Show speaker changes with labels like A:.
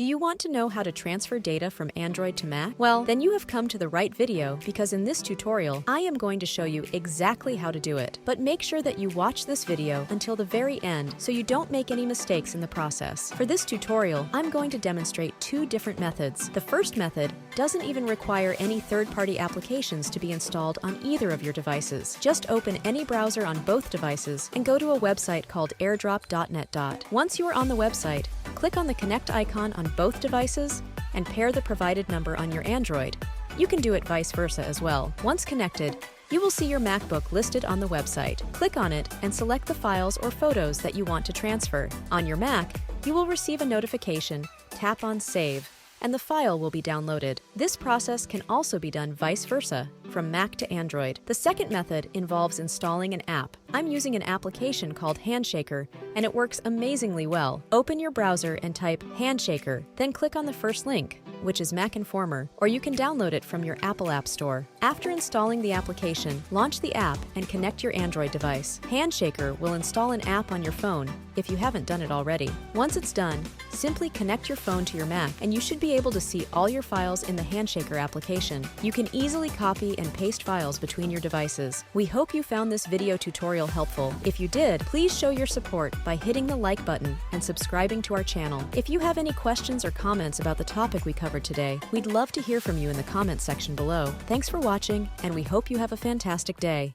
A: Do you want to know how to transfer data from Android to Mac? Well, then you have come to the right video because in this tutorial, I am going to show you exactly how to do it. But make sure that you watch this video until the very end so you don't make any mistakes in the process. For this tutorial, I'm going to demonstrate two different methods. The first method doesn't even require any third-party applications to be installed on either of your devices. Just open any browser on both devices and go to a website called airdrop.net. Once you are on the website, click on the Connect icon on both devices and pair the provided number on your Android. You can do it vice versa as well. Once connected, you will see your MacBook listed on the website. Click on it and select the files or photos that you want to transfer. On your Mac, you will receive a notification, tap on Save, and the file will be downloaded. This process can also be done vice versa, from Mac to Android. The second method involves installing an app. I'm using an application called Handshaker, and it works amazingly well. Open your browser and type Handshaker, then click on the first link, which is Mac Informer, or you can download it from your Apple App Store. After installing the application, launch the app and connect your Android device. Handshaker will install an app on your phone if you haven't done it already. Once it's done, simply connect your phone to your Mac and you should be able to see all your files in the Handshaker application. You can easily copy and paste files between your devices. We hope you found this video tutorial helpful. If you did, please show your support by hitting the like button and subscribing to our channel. If you have any questions or comments about the topic we covered today, we'd love to hear from you in the comments section below. Thanks for watching, and we hope you have a fantastic day.